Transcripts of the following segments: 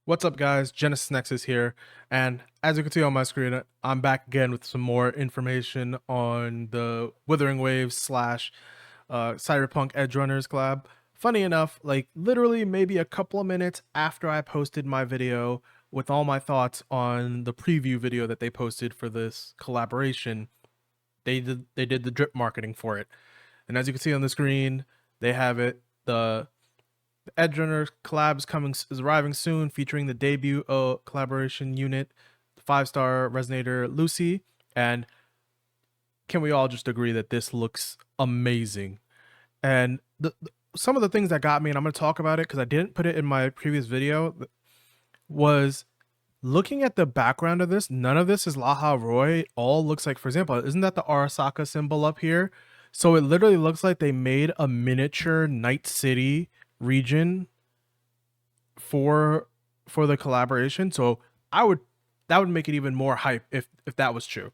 What's up, guys? GenesisNexus here, and as you can see on my screen, I'm back again with some more information on the Wuthering Waves slash Cyberpunk Edgerunners collab. Funny enough, like literally maybe a couple of minutes after I posted my video with all my thoughts on the preview video that they posted for this collaboration, they did the drip marketing for it, and as you can see on the screen, they have it. The Edgerunner collab is arriving soon, featuring the debut collaboration unit, the 5-star Resonator Lucy. And can we all just agree that this looks amazing? And some of the things that got me, and I'm going to talk about it because I didn't put it in my previous video, was looking at the background of this. None of this is Laha Roy. It all looks like, for example, isn't that the Arasaka symbol up here? So it literally looks like they made a miniature Night City region for the collaboration. So that would make it even more hype if that was true,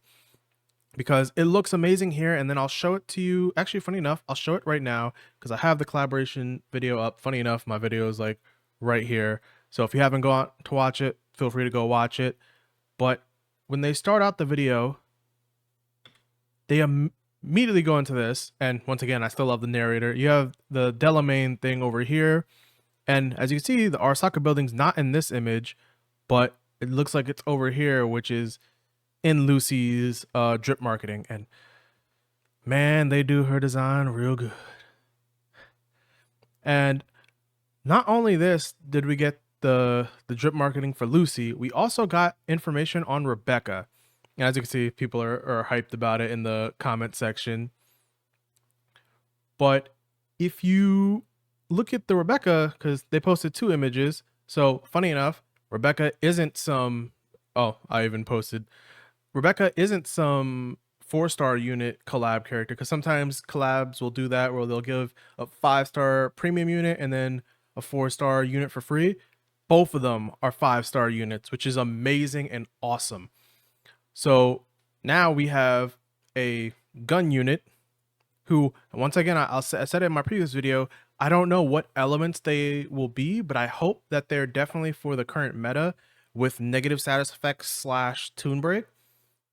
because it looks amazing here. And then I'll show it to you. Actually, funny enough, I'll show it right now because I have the collaboration video up. Funny enough, my video is like right here, so if you haven't gone to watch it, feel free to go watch it. But when they start out the video, they immediately go into this, and once again, I still love the narrator. You have the Delamain thing over here, and as you can see, the Arasaka building's not in this image, but it looks like it's over here, which is in Lucy's drip marketing. And man, they do her design real good. And not only this did we get the drip marketing for Lucy, we also got information on Rebecca. As you can see, people are hyped about it in the comment section. But if you look at the Rebecca, because they posted 2 images. So funny enough, Rebecca isn't some, I even posted, Rebecca isn't some 4-star unit collab character, because sometimes collabs will do that where they'll give a 5-star premium unit and then a 4-star unit for free. Both of them are 5-star units, which is amazing and awesome. So now we have a gun unit who, once again, I said it in my previous video, I don't know what elements they will be, but I hope that they're definitely for the current meta with negative status effects slash tune break,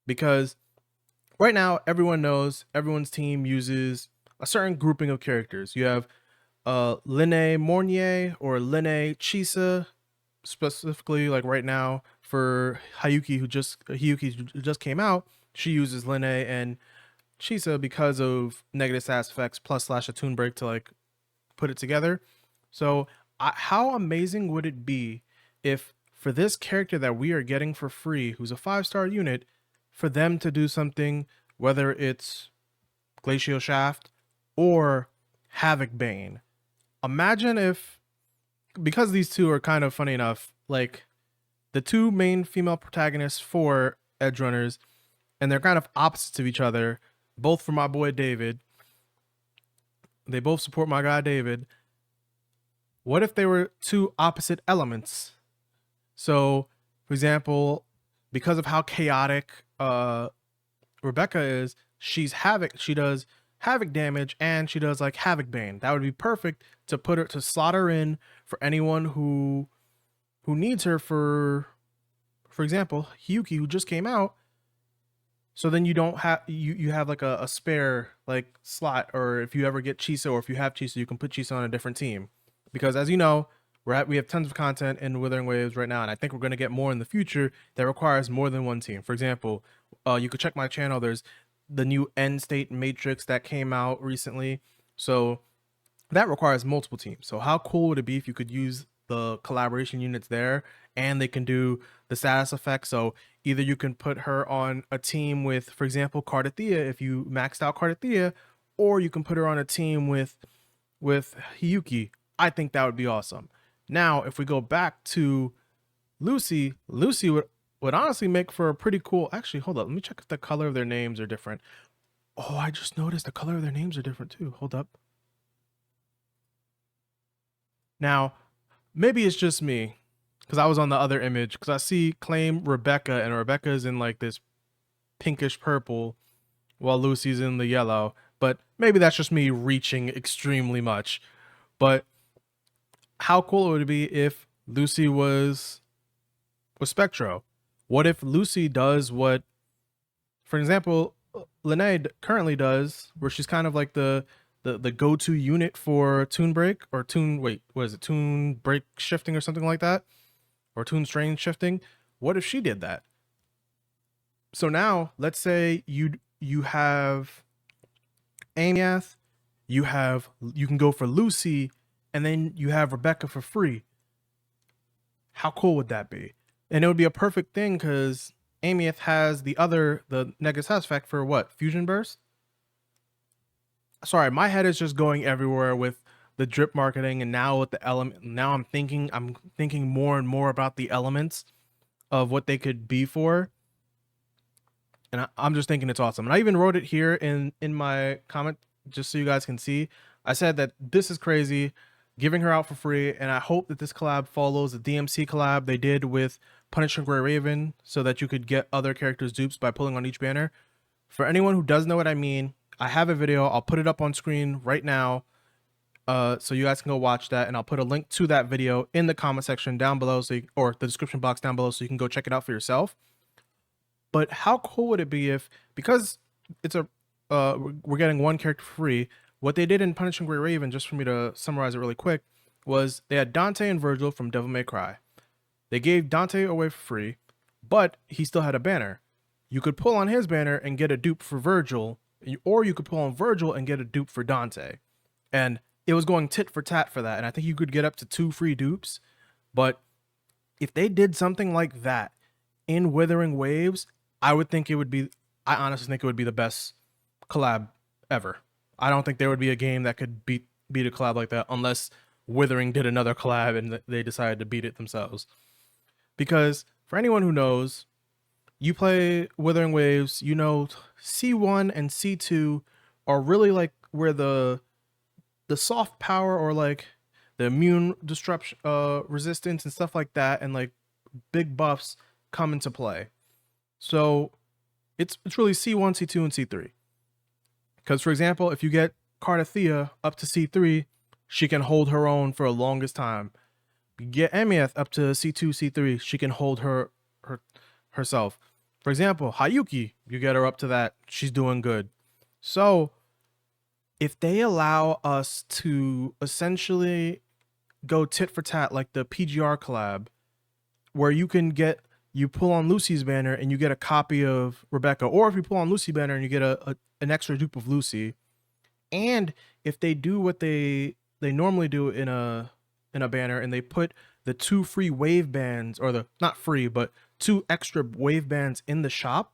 because right now everyone knows everyone's team uses a certain grouping of characters. You have Linne Mornier or Linne Chisa, specifically like right now for Hiyuki who just came out. She uses Linne and Chisa because of negative status effects plus slash a tune break to like put it together. So how amazing would it be if for this character that we are getting for free, who's a 5-star unit, for them to do something, whether it's Glacial Shaft or Havoc Bane. Imagine if, because these two are kind of funny enough, like the 2 main female protagonists for Edgerunners, and they're kind of opposites of each other, both for my boy David. They both support my guy David. What if they were 2 opposite elements? So, for example, because of how chaotic Rebecca is, she's Havoc. She does Havoc damage and she does like Havoc Bane. That would be perfect to put her, to slot her in for anyone who needs her. For example, Hiyuki, who just came out. So then you don't have, you have like a spare like slot, or if you ever get Chisa, or if you have Chisa, you can put Chisa on a different team. Because as you know, we have tons of content in Wuthering Waves right now, and I think we're going to get more in the future that requires more than one team. For example, you could check my channel. There's the new End State Matrix that came out recently. So that requires multiple teams. So how cool would it be if you could use the collaboration units there, and they can do the status effect? So either you can put her on a team with, for example, Cardathea if you maxed out Cardathea, or you can put her on a team with Hiyuki. I think that would be awesome. Now, if we go back to Lucy would honestly make for a pretty cool, actually, hold up, let me check if the color of their names are different. Oh, I just noticed the color of their names are different too. Hold up. Now, maybe it's just me, because I was on the other image, because I see claim Rebecca, and Rebecca is in like this pinkish purple while Lucy's in the yellow. But maybe that's just me reaching extremely much. But how cool would it be if Lucy was with Spectro? What if Lucy does what, for example, Lene currently does, where she's kind of like the go-to unit for tune break or tune, wait, what is it? Tune break shifting or something like that, or tune strain shifting. What if she did that? So now let's say you have Amiath, you can go for Lucy, and then you have Rebecca for free. How cool would that be? And it would be a perfect thing because Amiath has the negative side effect for what? Fusion Burst? Sorry, my head is just going everywhere with the drip marketing, and now with the element. Now I'm thinking more and more about the elements of what they could be for. And I'm just thinking it's awesome. And I even wrote it here in my comment just so you guys can see. I said that this is crazy, giving her out for free, and I hope that this collab follows the DMC collab they did with Punisher Grey Raven, so that you could get other characters' dupes by pulling on each banner. For anyone who doesn't know what I mean, I have a video. I'll put it up on screen right now, so you guys can go watch that, and I'll put a link to that video in the comment section down below, or the description box down below, so you can go check it out for yourself. But how cool would it be if, because it's we're getting one character free, what they did in Punishing Grey Raven, just for me to summarize it really quick, was they had Dante and Virgil from Devil May Cry. They gave Dante away for free, but he still had a banner. You could pull on his banner and get a dupe for Virgil, or you could pull on Virgil and get a dupe for Dante. And it was going tit for tat for that, and I think you could get up to 2 free dupes. But if they did something like that in Wuthering Waves, I honestly think it would be the best collab ever. I don't think there would be a game that could beat a collab like that, unless Wuthering did another collab and they decided to beat it themselves. Because for anyone who knows, you play Wuthering Waves, you know C1 and C2 are really like where the soft power, or like the immune disruption, resistance and stuff like that, and like big buffs come into play. So it's really C1, C2, and C3. Because, for example, if you get Cardathea up to C3, she can hold her own for the longest time. You get Amiath up to C2, C3, she can hold herself. For example, Hayuki, you get her up to that, she's doing good. So if they allow us to essentially go tit for tat like the PGR collab, where you pull on Lucy's banner and you get a copy of Rebecca, or if you pull on Lucy banner and you get an extra dupe of Lucy, and if they do what they normally do in a banner, and they put the 2 free wave bands, or not free, but 2 extra wave bands in the shop,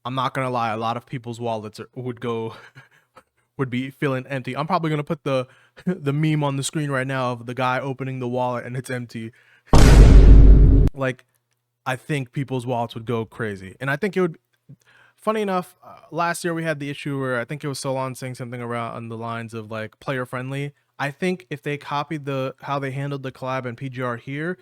I'm not gonna lie, a lot of people's wallets would be feeling empty. I'm probably gonna put the meme on the screen right now of the guy opening the wallet and it's empty. Like, I think people's wallets would go crazy. And I think it would, funny enough, last year we had the issue where I think it was Solon saying something around on the lines of like player friendly. I think if they copied how they handled the collab and PGR here,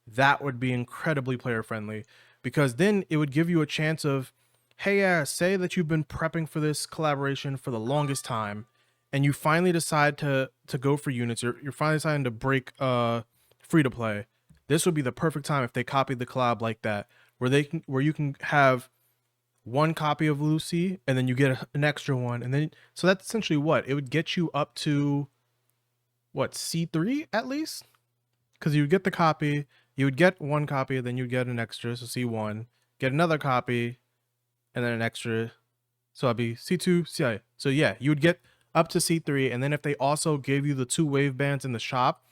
that would be incredibly player friendly, because then it would give you a chance of, hey, yeah, say that you've been prepping for this collaboration for the longest time, and you finally decide to go for units. You're finally deciding to break free to play. This would be the perfect time if they copied the collab like that, where you can have 1 copy of Lucy and then you get an extra one, and then so that's essentially what it would get you up to, what, C3 at least, because you would get the copy, you would get 1 copy, then you'd get an extra, so C1, get another copy, and then an extra, so that'd be C2, CI. So yeah, you would get up to C3, and then if they also gave you the 2 wave bands in the shop,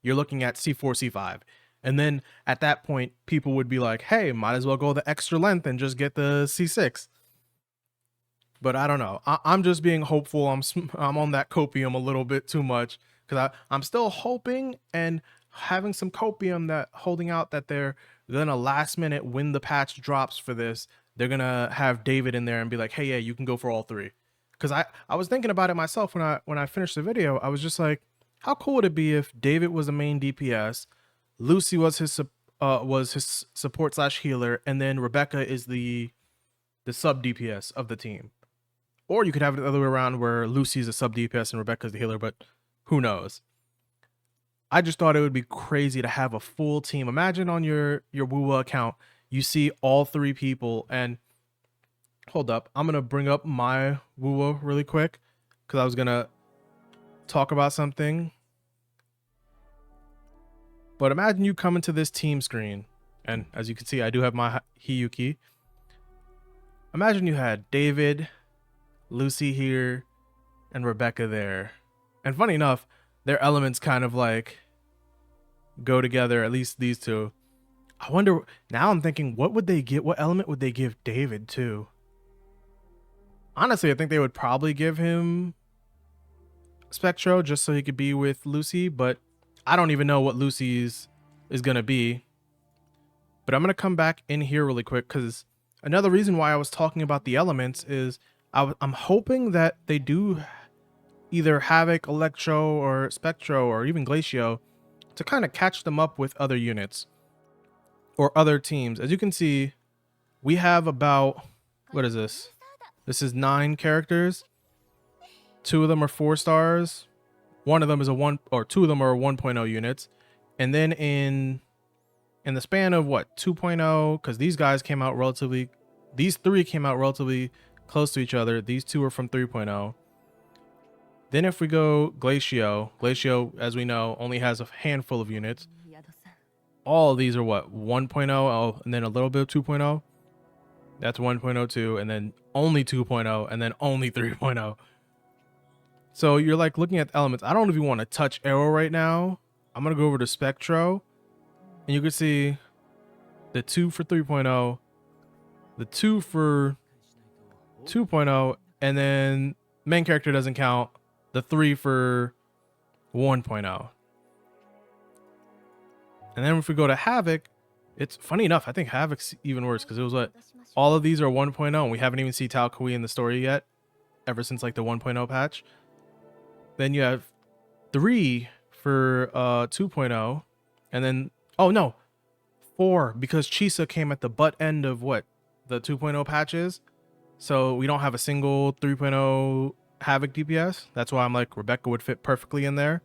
you're looking at C4, C5. And then at that point, people would be like, hey, might as well go the extra length and just get the C6. But I don't know. I'm just being hopeful. I'm on that copium a little bit too much, because I'm still hoping and having some copium, that holding out that they're gonna last minute, when the patch drops for this, they're gonna have David in there and be like, hey, yeah, you can go for all 3. Because I was thinking about it myself when I finished the video. I was just like, how cool would it be if David was the main DPS, Lucy was his support / healer, and then Rebecca is the sub DPS of the team. Or you could have it the other way around, where Lucy is a sub DPS and Rebecca is the healer, but who knows? I just thought it would be crazy to have a full team. Imagine on your Wuwa account, you see all 3 people. And hold up, I'm gonna bring up my Wuwa really quick because I was gonna talk about something. But imagine you come into this team screen, and as you can see, I do have my Hiyuki. Imagine you had David, Lucy here, and Rebecca there. And funny enough, their elements kind of like go together, at least these two. I wonder, now I'm thinking, what element would they give David to? Honestly, I think they would probably give him Spectro just so he could be with Lucy, but I don't even know what Lucy's is gonna be. But I'm gonna come back in here really quick because another reason why I was talking about the elements is I'm hoping that they do either Havoc, Electro, or Spectro, or even Glacio to kind of catch them up with other units or other teams. As you can see, we have about, what is this? This is 9 characters. 2 of them are 4 stars. 1 of them is a 1, or 2 of them are 1.0 units. And then in the span of what, 2.0, because these guys came out relatively, these 3 came out relatively close to each other. These 2 are from 3.0. Then if we go Glacio, as we know, only has a handful of units. All of these are what, 1.0, oh, and then a little bit of 2.0. That's 1.02, and then only 2.0, and then only 3.0. So you're like looking at the elements. I don't know if you want to touch Arrow right now. I'm going to go over to Spectro, and you can see the 2 for 3.0, the 2 for 2.0, and then main character doesn't count, the 3 for 1.0. And then if we go to Havoc, it's funny enough, I think Havoc's even worse because it was what, all of these are 1.0, and we haven't even seen Tao Kui in the story yet, ever since like the 1.0 patch. Then you have 3 for 2.0, and then, oh no, 4, because Chisa came at the butt end of what, the 2.0 patches. So we don't have a single 3.0 Havoc DPS. That's why I'm like, Rebecca would fit perfectly in there.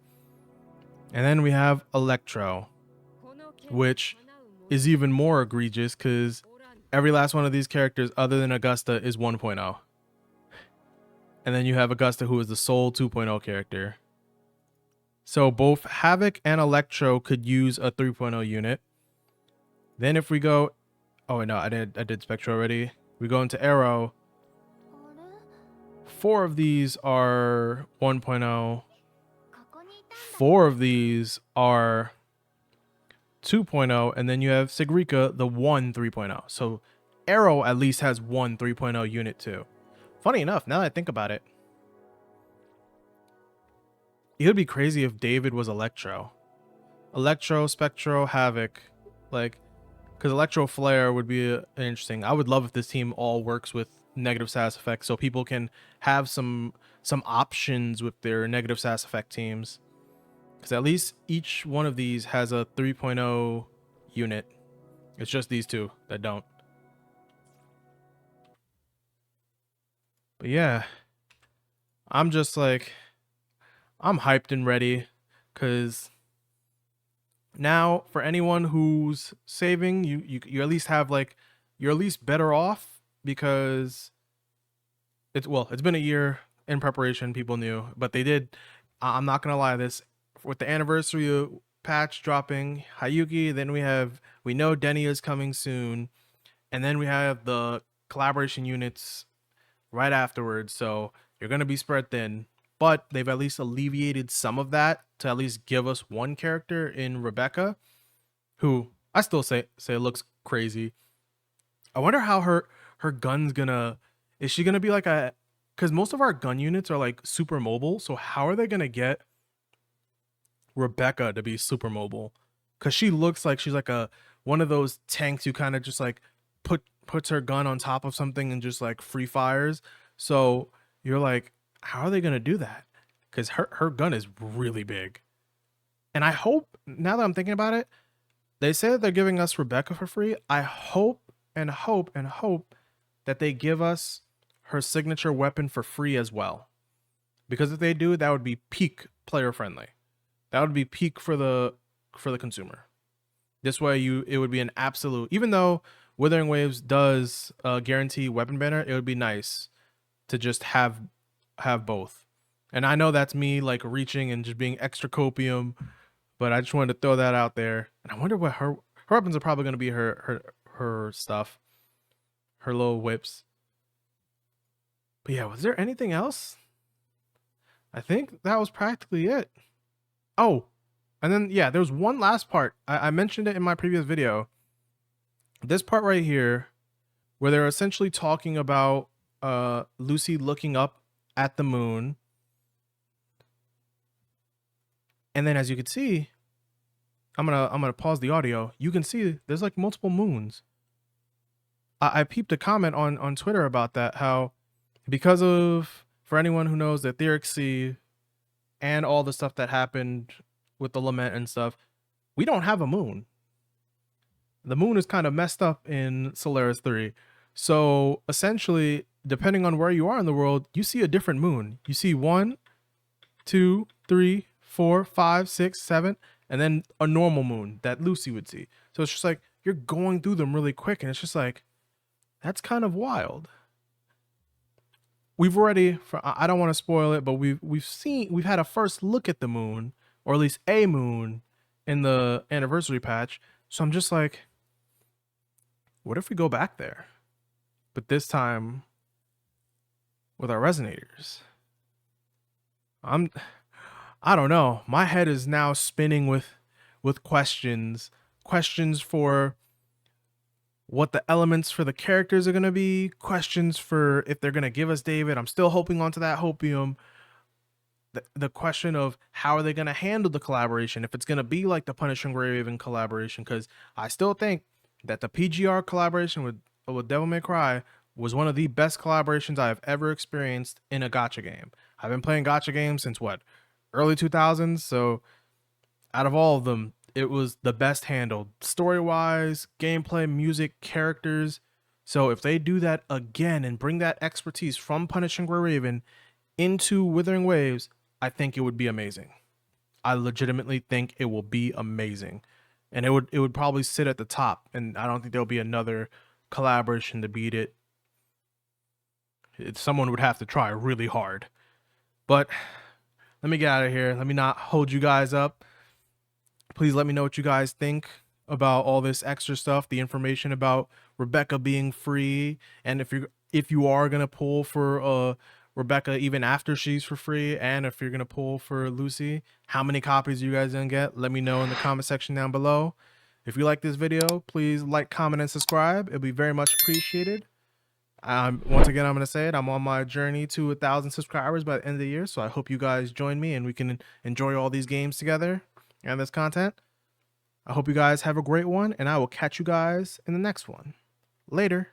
And then we have Electro, which is even more egregious because every last one of these characters other than Augusta is 1.0. And then you have Augusta, who is the sole 2.0 character. So both Havoc and Electro could use a 3.0 unit. Then if we go, oh no, I did Spectro already. We go into Arrow. 4 of these are 1.0. 4 of these are 2.0, and then you have Sigrika, the 1 3.0. So Arrow at least has 1 3.0 unit too. Funny enough, now that I think about it, it would be crazy if David was Electro. Electro, Spectro, Havoc, like, because Electro Flare would be interesting. I would love if this team all works with negative SAS effects so people can have some options with their negative SAS effect teams. Because at least each one of these has a 3.0 unit. It's just these 2 that don't. But yeah, I'm just like, I'm hyped and ready. Because now for anyone who's saving, you at least have like, you're at least better off because it's been a year in preparation. People knew, but they did. I'm not going to lie, this with the anniversary patch dropping Hayuki, then we know Denny is coming soon, and then we have the collaboration units right afterwards, so you're going to be spread thin, but they've at least alleviated some of that to at least give us one character in Rebecca, who I still say looks crazy. I wonder how her gun's gonna, is she gonna be like a, because most of our gun units are like super mobile, so how are they gonna get Rebecca to be super mobile? Because she looks like she's like a one of those tanks you kind of just like puts her gun on top of something and just like free fires. So you're like, how are they gonna do that? Because her gun is really big. And I hope, now that I'm thinking about it, they said they're giving us Rebecca for free. I hope and hope and hope that they give us her signature weapon for free as well. Because if they do, that would be peak player friendly. That would be peak for the consumer. This way, it would be an absolute. Even though Wuthering Waves does guarantee weapon banner, it would be nice to just have both. And I know that's me like reaching and just being extra copium, but I just wanted to throw that out there. And I wonder what her weapons are probably going to be her stuff, her little whips. But yeah, was there anything else? I think that was practically it. Oh, and then yeah, there was one last part. I mentioned it in my previous video. This part right here, where they're essentially talking about Lucy looking up at the moon. And then as you can see, I'm gonna pause the audio. You can see there's like multiple moons. I peeped a comment on Twitter about that, how because of, for anyone who knows the Etheric Sea and all the stuff that happened with the Lament and stuff, we don't have a moon. The moon is kind of messed up in Solaris 3. So essentially, depending on where you are in the world, you see a different moon. You see 1, 2, 3, 4, 5, 6, 7, and then a normal moon that Lucy would see. So it's just like you're going through them really quick, and it's just like, that's kind of wild. We've already, I don't want to spoil it, but we've had a first look at the moon, or at least a moon, in the anniversary patch. So I'm just like, what if we go back there, but this time with our resonators? I don't know. My head is now spinning with questions for what the elements for the characters are going to be, questions for if they're going to give us David. I'm still hoping onto that hopium. The question of how are they going to handle the collaboration, if it's going to be like the Punishing Raven collaboration, because I still think that the PGR collaboration with Devil May Cry was one of the best collaborations I've ever experienced in a gacha game. I've been playing gacha games since what, early 2000s, so out of all of them, it was the best handled, story-wise, gameplay, music, characters. So if they do that again and bring that expertise from Punishing Raven into Wuthering Waves, I think it would be amazing. I legitimately think it will be amazing. And it would probably sit at the top, and I don't think there'll be another collaboration to beat it. Someone would have to try really hard. But let me get out of here. Let me not hold you guys up. Please let me know what you guys think about all this extra stuff, the information about Rebecca being free, and if you are gonna pull for Rebecca even after she's for free, and if you're gonna pull for Lucy, how many copies you guys gonna get? Let me know in the comment section down below. If you like this video, please like, comment, and subscribe. It'll be very much appreciated. Once again, I'm going to say it. I'm on my journey to 1,000 subscribers by the end of the year. So I hope you guys join me and we can enjoy all these games together and this content. I hope you guys have a great one, and I will catch you guys in the next one. Later.